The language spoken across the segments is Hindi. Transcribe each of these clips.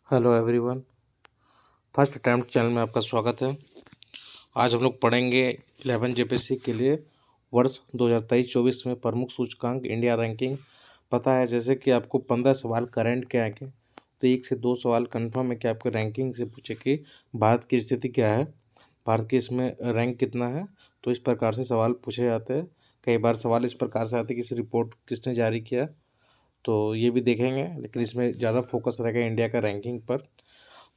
Hello everyone. First attempt channel में आपका स्वागत है। आज हम लोग पढ़ेंगे 11 जेपीएससी के लिए वर्ष 2023-24 में प्रमुख सूचकांक इंडिया रैंकिंग। पता है जैसे कि आपको 15 सवाल करंट के आएंगे, तो 1 से 2 सवाल कंफर्म है कि आपके रैंकिंग से पूछे कि भारत की स्थिति क्या है, भारत की इसमें रैंक कितना है। तो इस प्रकार से सवाल पूछे जाते हैं। कई बार सवाल इस प्रकार से आते हैं कि इस रिपोर्ट किसने जारी किया, तो ये भी देखेंगे, लेकिन इसमें ज़्यादा फोकस रहेगा इंडिया का रैंकिंग पर।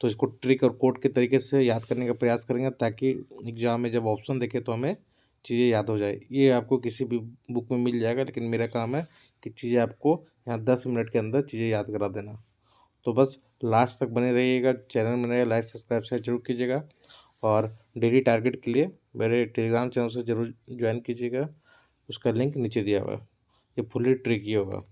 तो इसको ट्रिक और कोड के तरीके से याद करने का प्रयास करेंगे ताकि एग्जाम में जब ऑप्शन देखे तो हमें चीज़ें याद हो जाए। ये आपको किसी भी बुक में मिल जाएगा, लेकिन मेरा काम है कि चीज़ें आपको यहाँ 10 मिनट के अंदर चीज़ें याद करा देना। तो बस लास्ट तक बने रहिएगा। चैनल में नए लाइक सब्सक्राइब शेयर जरूर कीजिएगा, और डेली टारगेट के लिए मेरे टेलीग्राम चैनल से ज़रूर ज्वाइन कीजिएगा। उसका लिंक नीचे दिया हुआ है। ये फुली ट्रिकी होगा।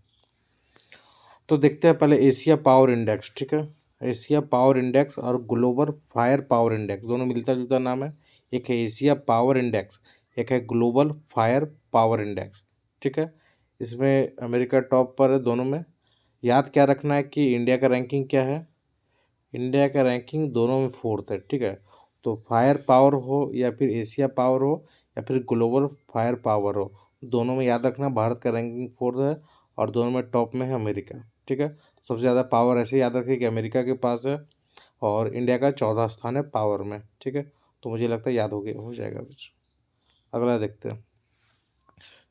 तो देखते हैं पहले एशिया पावर इंडेक्स। ठीक है, एशिया पावर इंडेक्स और ग्लोबल फायर पावर इंडेक्स दोनों मिलता जुलता नाम है। एक है एशिया पावर इंडेक्स, एक है ग्लोबल फायर पावर इंडेक्स। ठीक है, इसमें अमेरिका टॉप पर है दोनों में। याद क्या रखना है कि इंडिया का रैंकिंग क्या है। इंडिया का रैंकिंग दोनों में फोर्थ है। ठीक है, तो फायर पावर हो या फिर एशिया पावर हो या फिर ग्लोबल फायर पावर हो, दोनों में याद रखना भारत का रैंकिंग फोर्थ है, और दोनों में टॉप में है अमेरिका। ठीक है, सबसे ज़्यादा पावर ऐसे याद रखिए कि अमेरिका के पास है, और इंडिया का 14वां स्थान है पावर में। ठीक है, तो मुझे लगता है याद हो जाएगा कुछ। अगला देखते हैं,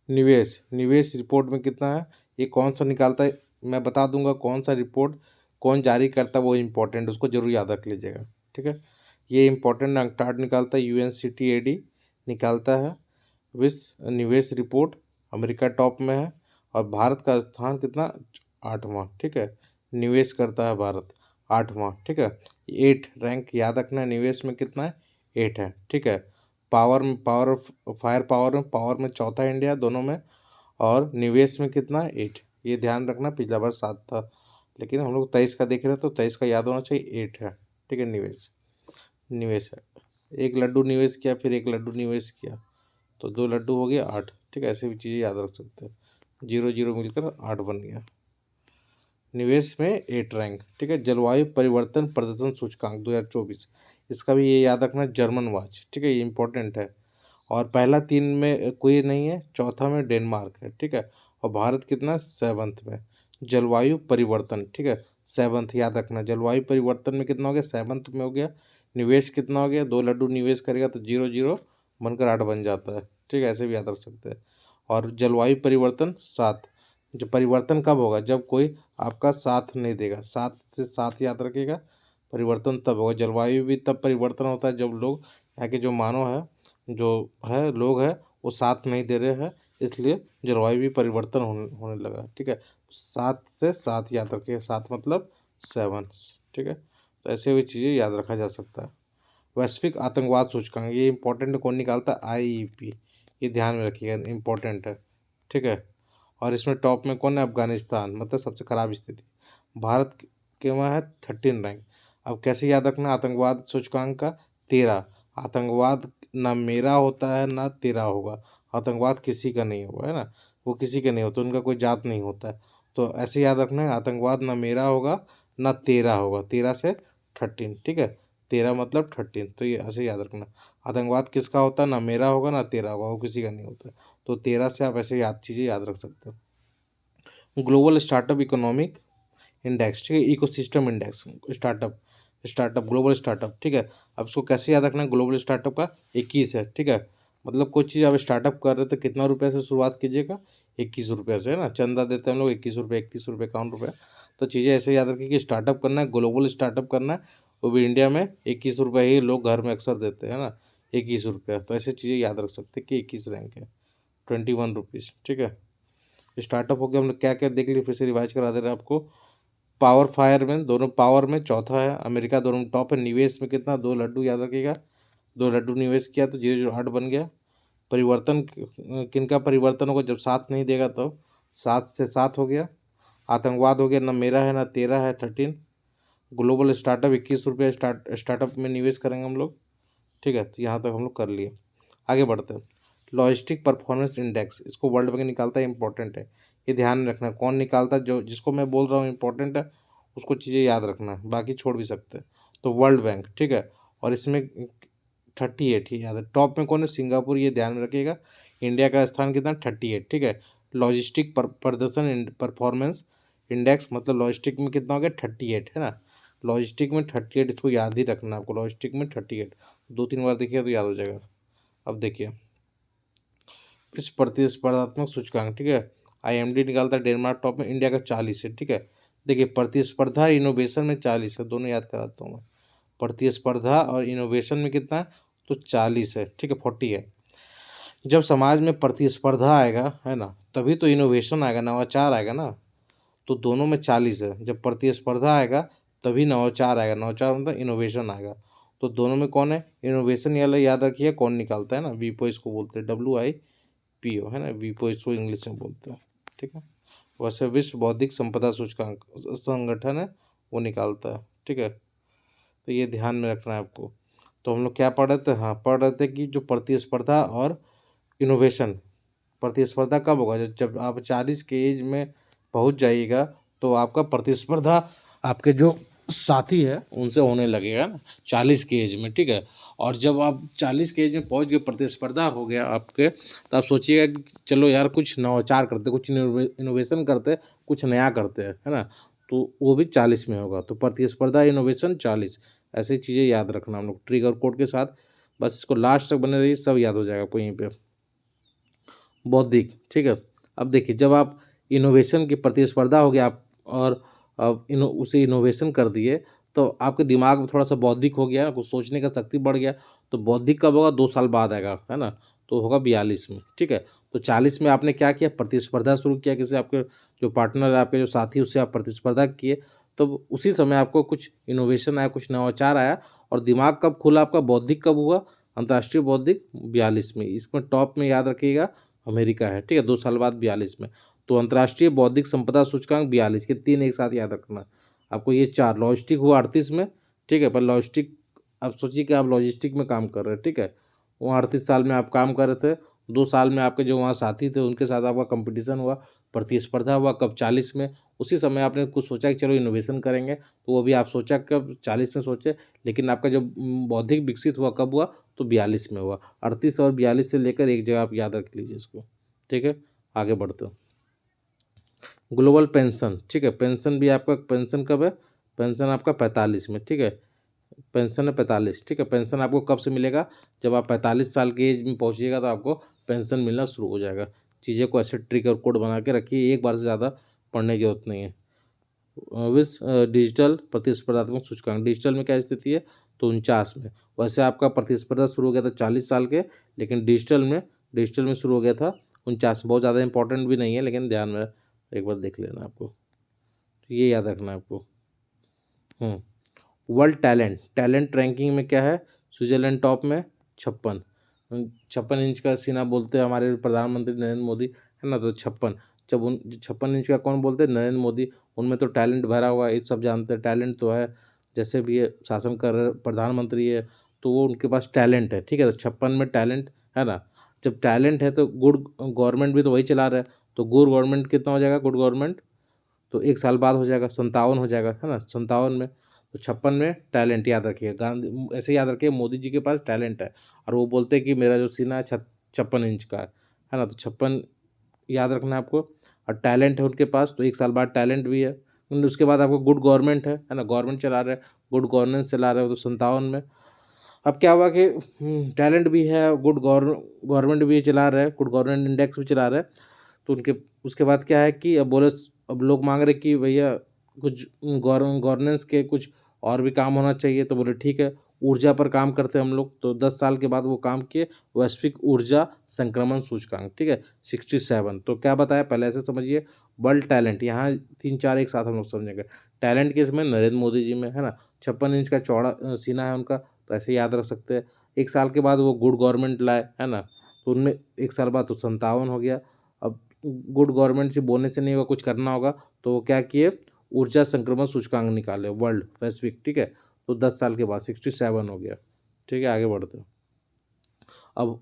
निवेश। निवेश रिपोर्ट में कितना है, ये कौन सा निकालता है, मैं बता दूंगा कौन सा रिपोर्ट कौन जारी करता है, वो इम्पोर्टेंट, उसको जरूर याद रख लीजिएगा। ठीक है, ये इम्पोर्टेंट अंकटाड निकालता है, UNCTAD निकालता है विश्व निवेश रिपोर्ट। अमेरिका टॉप में है, और भारत का स्थान कितना, 8वां। ठीक है, निवेश करता है भारत 8वां। ठीक है, 8 रैंक याद रखना है, निवेश में कितना है, 8 है। ठीक है, पावर फायर पावर में चौथा है इंडिया दोनों में, और निवेश में कितना है, 8। ये ध्यान रखना, पिछला बार 7 था, लेकिन हम लोग 23 का देख रहे हैं, तो 23 का याद होना चाहिए, 8 है। ठीक है, निवेश निवेश है। एक लड्डू निवेश किया, फिर एक लड्डू निवेश किया, तो 2 लड्डू हो गया 8। ठीक है, ऐसे भी चीज़ें याद रख सकते हैं। 0 0 मिलकर 8 बन गया। निवेश में 8 रैंक। ठीक है, जलवायु परिवर्तन प्रदर्शन सूचकांक 2024, इसका भी ये याद रखना, जर्मन वॉच। ठीक है, ये इंपॉर्टेंट है। और पहला 3 में कोई नहीं है, चौथा में डेनमार्क है। ठीक है, और भारत कितना, 7th में। जलवायु परिवर्तन, ठीक है, 7th याद रखना। जलवायु परिवर्तन में कितना हो गया, 7th में हो गया। निवेश कितना हो गया, 2 लड्डू निवेश करेगा तो 0 0 बनकर 8 बन जाता है। ठीक है, ऐसे भी याद रख सकते हैं। और जलवायु परिवर्तन 7, जो परिवर्तन कब होगा, जब कोई आपका साथ नहीं देगा। 7 से 7 याद रखिएगा। परिवर्तन तब होगा, जलवायु भी तब परिवर्तन होता है जब लोग, यहाँ के जो मानव है, जो है लोग हैं, वो साथ नहीं दे रहे हैं, इसलिए जलवायु भी परिवर्तन होने लगा। ठीक है, 7 से 7 याद रखिए, 7 मतलब 7। ठीक है, तो ऐसे भी चीज़ें याद रखा जा सकता है। वैश्विक आतंकवाद सूचकांक, ये इंपॉर्टेंट कौन निकालता है, IEP। ये ध्यान में रखिएगा, इंपॉर्टेंट है। ठीक है, और इसमें टॉप में कौन है, अफगानिस्तान, मतलब सबसे खराब स्थिति। भारत के वहाँ है 13 रैंक। अब कैसे याद रखना, आतंकवाद सूचकांक का 13। आतंकवाद ना मेरा होता है ना तेरा होगा, आतंकवाद किसी का नहीं होगा, है ना, वो किसी का नहीं होता, उनका कोई जात नहीं होता है। तो ऐसे याद रखना है, आतंकवाद ना मेरा होगा ना तेरा होगा, 13 से 13। ठीक है, 13 मतलब 13, तो ये ऐसे याद रखना। आतंकवाद किसका होता है, ना मेरा होगा ना तेरा होगा, वो किसी का नहीं होता। तो 13 से आप ऐसे चीज़ें याद रख सकते हो। ग्लोबल स्टार्टअप इकोनॉमिक इंडेक्स, ठीक है, ecosystem index, startup startup global startup. ठीक है, अब इसको कैसे याद रखना है, ग्लोबल स्टार्टअप का 21 है। ठीक है, मतलब कोई चीज़ आप स्टार्टअप कर रहे हो तो कितना रुपये से शुरुआत कीजिएगा, 21 रुपये से, है ना। चंदा देते हैं हम लोग 21 रुपये, 31 रुपये, 51 रुपये। तो चीज़ें ऐसे याद रखिए कि स्टार्टअप करना है, ग्लोबल स्टार्टअप करना है, वो भी इंडिया में 21 रुपये ही लोग घर में अक्सर देते हैं ना, 21 रुपये। तो ऐसे चीज़ें याद रख सकते हैं कि 21 रैंक है, 21 रुपीज़। ठीक है, स्टार्टअप हो गया, हम लोग क्या क्या देख लिए, फिर से रिवाइज करा दे रहे हैं आपको। पावर फायर में, दोनों पावर में चौथा है अमेरिका, दोनों में टॉप है। निवेश में कितना, 2 लड्डू याद रखिएगा, 2 लड्डू निवेश किया तो 0 0 8 बन गया। परिवर्तन किनका परिवर्तन होगा, जब साथ नहीं देगा तो 7 से 7 हो गया। आतंकवाद हो गया, ना मेरा है ना तेरा है, 13। ग्लोबल स्टार्टअप 21 रुपये स्टार्टअप में निवेश करेंगे हम लोग। ठीक है, तो यहाँ तक हम लोग कर लिए। आगे बढ़ते हैं, लॉजिस्टिक परफॉर्मेंस इंडेक्स, इसको वर्ल्ड बैंक निकालता है, इंपॉर्टेंट है, ये ध्यान में रखना। कौन निकालता है, जो जिसको मैं बोल रहा हूँ इंपॉर्टेंट है, उसको चीज़ें याद रखना है, बाकी छोड़ भी सकते हैं। तो वर्ल्ड बैंक, ठीक है, और इसमें 38 ही याद है। टॉप में कौन है? सिंगापुर, ये ध्यान में रखिएगा। इंडिया का स्थान कितना? 38, ठीक है। लॉजिस्टिक प्रदर्शन परफॉर्मेंस इंडेक्स, मतलब लॉजिस्टिक में कितना हो गया? 38, है ना। लॉजिस्टिक में 38, इसको याद ही रखना आपको। लॉजिस्टिक में 38, 2-3 बार देखिए तो याद हो जाएगा। अब देखिए इस प्रतिस्पर्धात्मक सूचकांक, ठीक है, IMD निकालता है डेनमार्क टॉप में, इंडिया का 40 है, ठीक है। देखिए प्रतिस्पर्धा इनोवेशन में 40 है, दोनों याद कराता हूँ मैं। प्रतिस्पर्धा और इनोवेशन में कितना है? तो 40 है, ठीक है, 40 है। जब समाज में प्रतिस्पर्धा आएगा, है ना, तभी तो इनोवेशन आएगा, नवाचार आएगा ना। तो दोनों में 40 है। जब प्रतिस्पर्धा आएगा तभी नवाचार आएगा, नवाचार मतलब इनोवेशन आएगा। तो दोनों में कौन है? इनोवेशन। ये याद रखिए कौन निकालता है ना, वीपो इसको बोलते हैं, WIPO, है ना, वीपो इसको इंग्लिश में बोलते हैं, ठीक है। वैसे विश्व बौद्धिक संपदा सूचकांक संगठन है, वो निकालता है, ठीक है। तो ये ध्यान में रखना है आपको। तो हम लोग क्या पढ़ रहे थे? हाँ, पढ़ रहे थे कि जो प्रतिस्पर्धा और इनोवेशन, प्रतिस्पर्धा कब होगा? जब आप 40 के एज में पहुंच जाइएगा तो आपका प्रतिस्पर्धा आपके जो साथी है उनसे होने लगेगा ना, 40 के एज में, ठीक है। और जब आप 40 के एज में पहुंच गए, प्रतिस्पर्धा हो गया आपके, तो आप सोचिएगा कि चलो यार कुछ नवाचार करते, कुछ इनोवेशन करते, कुछ नया करते हैं, है ना। तो वो भी 40 में होगा। तो प्रतिस्पर्धा इनोवेशन 40, ऐसी चीज़ें याद रखना हम लोग ट्रिगर कोड के साथ। बस इसको लास्ट तक बने रहिए, सब याद हो जाएगा आपको यहीं पे। बौद्धिक, ठीक है। अब देखिए जब आप इनोवेशन की प्रतिस्पर्धा हो गया आप, और अब उसे इनोवेशन कर दिए, तो आपके दिमाग में थोड़ा सा बौद्धिक हो गया, कुछ सोचने का शक्ति बढ़ गया। तो बौद्धिक कब होगा? 2 साल बाद आएगा, है ना। तो होगा 42 में, ठीक है। तो 40 में आपने क्या किया? प्रतिस्पर्धा शुरू किया, किसी आपके जो पार्टनर है, आपके जो साथी, उससे आप प्रतिस्पर्धा किए। तो उसी समय आपको कुछ इनोवेशन आया, कुछ नवाचार आया। और दिमाग कब खुला आपका? बौद्धिक कब हुआ? अंतर्राष्ट्रीय बौद्धिक 42 में। इसमें टॉप में याद रखिएगा अमेरिका है, ठीक है, 2 साल बाद 42 में। तो अंतर्राष्ट्रीय बौद्धिक संपदा सूचकांक 42 के 3 एक साथ याद रखना आपको। ये 4 लॉजिस्टिक हुआ 38 में, ठीक है। पर लॉजिस्टिक, आप सोचिए कि आप लॉजिस्टिक में काम कर रहे हैं, ठीक है। वहाँ 38 साल में आप काम कर रहे थे, 2 साल में आपके जो वहाँ साथी थे उनके साथ आपका कंपटीशन हुआ, प्रतिस्पर्धा हुआ, कब? 40 में। उसी समय आपने कुछ सोचा कि चलो इनोवेशन करेंगे, तो वो भी आप सोचा कब? 40 में सोचे। लेकिन आपका जब बौद्धिक विकसित हुआ कब हुआ? तो 42 में हुआ। 38 और 42 से लेकर एक जगह आप याद रख लीजिए इसको, ठीक है। आगे बढ़ते हो। ग्लोबल पेंशन, ठीक है, पेंशन भी आपका, पेंशन कब है? पेंशन आपका 45 में, ठीक है। पेंशन है 45, ठीक है। पेंशन आपको कब से मिलेगा? जब आप 45 साल की एज में पहुंचिएगा तो आपको पेंशन मिलना शुरू हो जाएगा। चीज़ें को ऐसे ट्रिक और कोड बना के रखिए, एक बार से ज़्यादा पढ़ने की जरूरत नहीं है। विश्व डिजिटल प्रतिस्पर्धात्मक सूचकांक, डिजिटल में क्या स्थिति है? तो 49 में। वैसे आपका प्रतिस्पर्धा शुरू हो गया था 40 साल के, लेकिन डिजिटल में शुरू हो गया था 49। बहुत ज़्यादा इंपॉर्टेंट भी नहीं है, लेकिन ध्यान में एक बार देख लेना आपको, तो ये याद रखना है आपको। वर्ल्ड टैलेंट रैंकिंग में क्या है? स्विट्जरलैंड टॉप में 56, 56 इंच का सीना बोलते हैं हमारे प्रधानमंत्री नरेंद्र मोदी, है ना। तो 56, जब उन 56 इंच का कौन बोलते हैं? नरेंद्र मोदी। उनमें तो टैलेंट भरा हुआ है, ये सब जानते हैं, टैलेंट तो है। जैसे भी ये शासन कर रहे प्रधानमंत्री है, तो वो उनके पास टैलेंट है, ठीक है। तो 56 में टैलेंट है ना। जब टैलेंट है तो गुड गवर्नमेंट भी तो वही चला रहा है। तो गुड गवर्नमेंट कितना हो जाएगा? गुड गवर्नमेंट तो 1 साल बाद हो जाएगा, 57 हो जाएगा, है ना, 57 में। तो 56 में टैलेंट याद रखिए, गांधी ऐसे याद रखिए, मोदी जी के पास टैलेंट है। और वो बोलते हैं कि मेरा जो सीना है 56 इंच का है ना। तो 56 याद रखना है आपको। और टैलेंट है उनके पास, तो 1 साल बाद टैलेंट भी है। उसके बाद आपको गुड गवर्नमेंट है ना, गवर्नमेंट चला रहे हैं, गुड गवर्नेंस चला रहे हो, तो 57 में। अब क्या हुआ कि टैलेंट भी है, गुड गवर्नमेंट भी चला रहे हैं, गुड गवर्नमेंट इंडेक्स भी चला रहे हैं। तो उनके उसके बाद क्या है कि अब बोले, अब लोग मांग रहे कि भैया कुछ गवर्नेंस के कुछ और भी काम होना चाहिए। तो बोले ठीक है, ऊर्जा पर काम करते हैं हम लोग। तो 10 साल के बाद वो काम किए, वैश्विक ऊर्जा संक्रमण सूचकांक, ठीक है, 67। तो क्या बताया पहले ऐसे समझिए। वर्ल्ड टैलेंट, यहाँ 3-4 एक साथ हम लोग समझेंगे। टैलेंट किस में? नरेंद्र मोदी जी में, है ना। 56 इंच का चौड़ा सीना है उनका, तो ऐसे याद रख सकते हैं। 1 साल के बाद वो गुड गवर्नमेंट लाए, है ना। तो उनमें 1 साल बाद तो 57 हो गया। अब गुड गवर्नमेंट से बोलने से नहीं होगा, कुछ करना होगा। तो वो क्या किए? ऊर्जा संक्रमण सूचकांक निकाले, वर्ल्ड वैश्विक, ठीक है। तो 10 साल के बाद 67 हो गया, ठीक है। आगे बढ़ते हैं। अब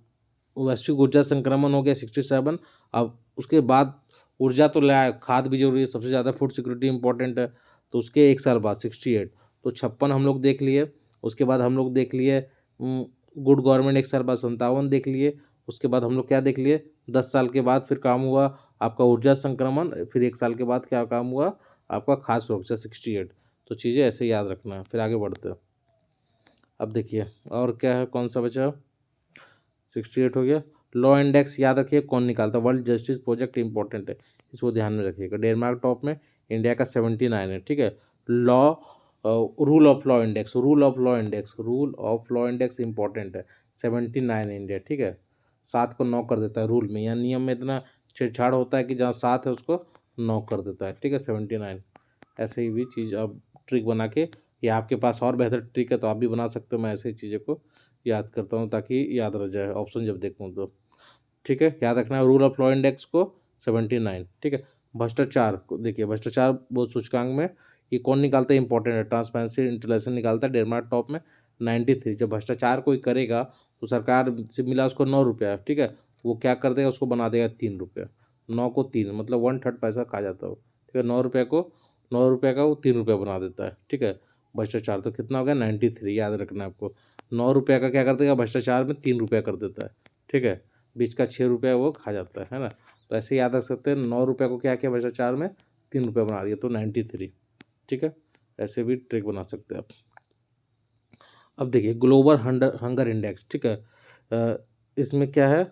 वैश्विक ऊर्जा संक्रमण हो गया 67। अब उसके बाद ऊर्जा तो लाया, खाद भी जरूरी है, सबसे ज़्यादा फूड सिक्योरिटी इंपॉर्टेंट है। तो उसके 1 साल बाद 68, तो 56 हम लोग देख लिए। उसके बाद हम लोग देख लिए गुड गवर्नमेंट, 1 साल बाद 57 देख लिए। उसके बाद हम लोग क्या देख लिए, 10 साल के बाद फिर काम हुआ आपका ऊर्जा संक्रमण, फिर 1 साल के बाद क्या काम हुआ आपका खाद्य सुरक्षा 68। तो चीज़ें ऐसे याद रखना है। फिर आगे बढ़ते हैं। अब देखिए और क्या है, कौन सा बचा, 68 हो गया। लॉ इंडेक्स याद रखिए कौन निकालता है, वर्ल्ड जस्टिस प्रोजेक्ट इंपॉर्टेंट है, इसको ध्यान में रखिएगा। डेनमार्क टॉप में, इंडिया का 79 है, ठीक है। Law rule of law index, rule of law index, rule of law index important है, 79 है इंडिया, ठीक है। 7 को 9 कर देता है रूल में, या नियम में इतना छेड़छाड़ होता है कि जहाँ 7 है उसको 9 कर देता है, ठीक है, 79। ऐसे ही भी चीज़ अब ट्रिक बना के, या आपके पास और बेहतर ट्रिक है तो आप भी बना सकते हो। मैं ऐसे ही चीज़ों को याद करता हूँ ताकि याद रह जाए ऑप्शन जब देखूँ तो, ठीक है। याद रखना है रूल ऑफ लॉ इंडेक्स को 79, ठीक है। भ्रष्टाचार को देखिए, भ्रष्टाचार बोध सूचकांक में ये कौन निकालता है, इंपॉर्टेंट है, ट्रांसपेरेंसी इंटरनेशनल निकालता है, डेनमार्क टॉप में 93। जब भ्रष्टाचार कोई करेगा तो सरकार से मिला उसको 9 रुपया, ठीक है, वो क्या कर देगा उसको बना देगा 3 रुपये। 9 को 3 मतलब 1/3 पैसा खा जाता है वो, ठीक है। 9 रुपये का वो 3 रुपये बना देता है, ठीक है। भ्रष्टाचार तो कितना हो गया 93, याद रखना है आपको। 9 रुपये का क्या कर देगा भ्रष्टाचार में 3 रुपया कर देता है, ठीक है। बीच का 6 रुपया वो खा जाता है ना। तो ऐसे याद रख सकते हैं, 9 रुपये को क्या किया भ्रष्टाचार में 3 रुपये बना दिया, तो 93, ठीक है। ऐसे भी ट्रिक बना सकते हैं आप। अब देखिए ग्लोबल हंगर इंडेक्स, ठीक है। इसमें क्या है,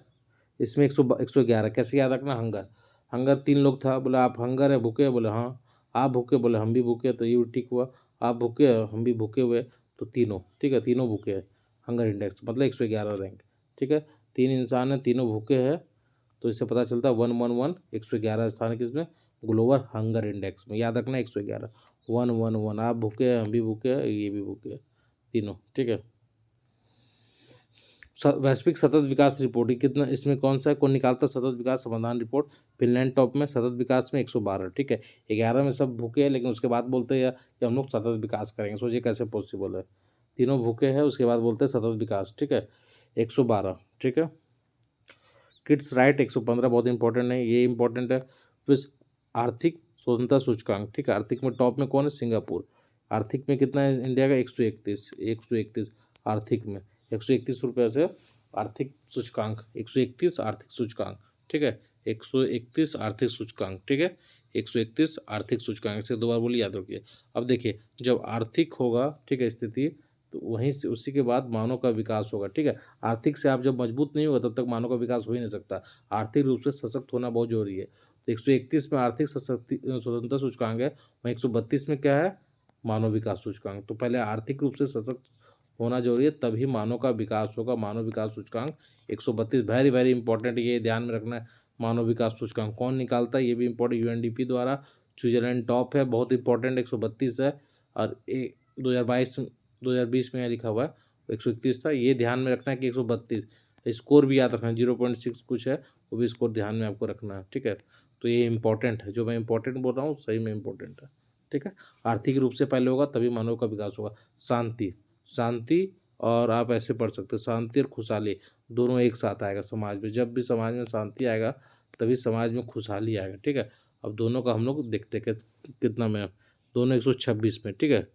इसमें 111 कैसे याद रखना, हंगर, हंगर 3 लोग था, बोला आप हंगर है भूखे, बोले हाँ। आप भूखे, बोले हम भी भूखे, तो ये भी ठीक हुआ। आप भूखे हम भी भूखे हुए, तो तीनों, ठीक है, तीनों भूखे हैं। हंगर इंडेक्स मतलब 111 रैंक, ठीक है। 3 इंसान है, तीनों भूखे हैं, तो इससे पता चलता है 111, 111 स्थान है किसमें, ग्लोबल हंगर इंडेक्स में। याद रखना 111, 111, आप भूखे हैं हम भी भूखे हैं ये भी भूखे हैं, तीनों, ठीक है। वैश्विक सतत विकास रिपोर्ट, ये कितना, इसमें कौन सा है, कौन निकालता सतत विकास समाधान रिपोर्ट, फिनलैंड टॉप में, सतत विकास में 112, ठीक है। 11 में सब भूखे हैं, लेकिन उसके बाद बोलते हैं कि हम लोग सतत विकास करेंगे, सोचिए कैसे पॉसिबल है। तीनों भूखे हैं उसके बाद बोलते हैं सतत विकास, ठीक है। 112, ठीक है। किड्स राइट 115 बहुत इंपॉर्टेंट है, ये इंपॉर्टेंट है। फिर आर्थिक स्वतंत्रता सूचकांक, ठीक है। आर्थिक में टॉप में कौन है, सिंगापुर। आर्थिक में कितना है इंडिया का, 131, 131 आर्थिक में, 131 रुपये से आर्थिक सूचकांक, 131 आर्थिक सूचकांक, ठीक है। 131 आर्थिक सूचकांक, ठीक है। 131 आर्थिक सूचकांक से 2 बार बोलिए, याद रखिए। अब देखिए जब आर्थिक होगा, ठीक है, स्थिति, तो वहीं से उसी के बाद मानव का विकास होगा, ठीक है। आर्थिक से आप जब मजबूत नहीं होगा तब तक मानव का विकास हो ही नहीं सकता। आर्थिक रूप से सशक्त होना बहुत जरूरी है। तो 131 में आर्थिक स्वतंत्रता सूचकांक है, वहीं 132 में क्या है, मानव विकास सूचकांक। तो पहले आर्थिक रूप से सशक्त होना जरूरी है, तभी मानव का विकास होगा। मानव विकास सूचकांक 132 वेरी वेरी इंपॉर्टेंट, ये ध्यान में रखना है। मानव विकास सूचकांक कौन निकालता है, ये भी इंपॉर्टेंट, यूएनडीपी द्वारा। स्विट्जरलैंड टॉप है, बहुत इंपॉर्टेंट, 132 है। और 2020 में यहाँ लिखा हुआ है 131 था, ये ध्यान में रखना है कि 132। स्कोर भी याद रखना है, 0.6 कुछ है, वो भी स्कोर ध्यान में आपको रखना है, ठीक है। तो ये इंपॉर्टेंट है, जो मैं इंपॉर्टेंट बोल रहा हूँ सही में इंपॉर्टेंट है, ठीक है। आर्थिक रूप से पहले होगा तभी मानव का विकास होगा। शांति, शांति, और आप ऐसे पढ़ सकते हैं, शांति और खुशहाली दोनों एक साथ आएगा समाज में। जब भी समाज में शांति आएगा तभी समाज में खुशहाली आएगा, ठीक है। अब दोनों का हम लोग देखते हैं कितना में, दोनों 126 में, ठीक है।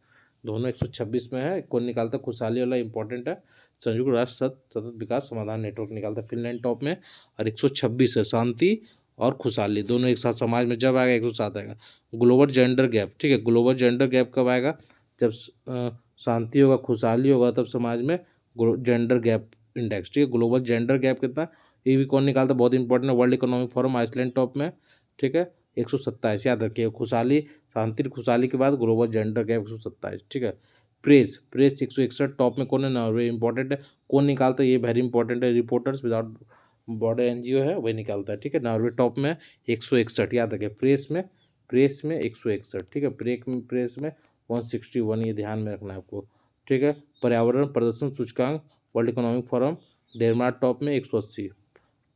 दोनों 126 में है, कौन निकालता है, खुशहाली वाला इंपॉर्टेंट है। संयुक्त राष्ट्र सतत विकास समाधान नेटवर्क निकालता है, फिनलैंड टॉप में, और 126 है। शांति और खुशहाली दोनों एक साथ समाज में जब आएगा 107 आएगा। ग्लोबल जेंडर गैप, ठीक है। ग्लोबल जेंडर गैप कब आएगा, जब शांति होगा खुशहाली होगा तब समाज में जेंडर गैप इंडेक्स, ठीक है। ग्लोबल जेंडर गैप कितना, ये भी कौन निकालता है, बहुत इंपॉर्टेंट है, world economic forum, Iceland top में, ठीक है। 127 याद रखिए, खुशहाली, शांति खुशहाली के बाद ग्लोबल जेंडर गैप 127, ठीक है। प्रेस, प्रेस 161 टॉप में कौन है, नॉर्वे, इंपॉर्टेंट है, कौन निकालता है, ये वेरी इंपॉर्टेंट है, रिपोर्टर्स विदाउट बॉर्डर एनजीओ है वही निकालता है, ठीक है। नॉर्वे टॉप में 161, याद रखिए। प्रेस में 161, ठीक है। प्रेस में 161, ये ध्यान में रखना है आपको, ठीक है। पर्यावरण प्रदर्शन सूचकांक, world economic forum, Denmark top में 180।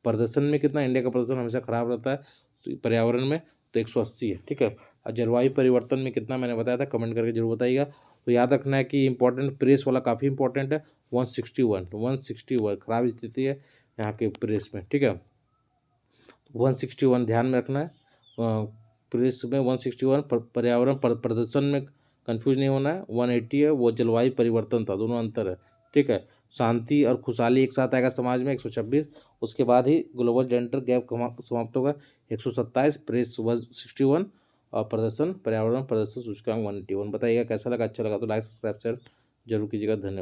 प्रदर्शन में कितना, इंडिया का प्रदर्शन हमेशा खराब रहता है, तो पर्यावरण में तो 180 है, ठीक है। और जलवायु परिवर्तन में कितना मैंने बताया था, कमेंट करके जरूर बताइएगा। तो याद रखना है कि इंपॉर्टेंट, प्रेस वाला काफ़ी इंपॉर्टेंट है, 161 खराब स्थिति है यहाँ के प्रेस में, ठीक है। 161 ध्यान में रखना है। प्रेस में 161 पर्यावरण प्रदर्शन में कंफ्यूज नहीं होना है। 180 है वो जलवायु परिवर्तन था, दोनों अंतर है। ठीक है, शांति और खुशहाली एक साथ आएगा समाज में 126। उसके बाद ही ग्लोबल जेंडर गैप समाप्त होगा 127, प्रेस 161 और प्रदर्शन पर्यावरण प्रदर्शन सूचकांक 181। बताइएगा कैसा लगा, अच्छा लगा तो लाइक सब्सक्राइब शेयर जरूर कीजिएगा। धन्यवाद।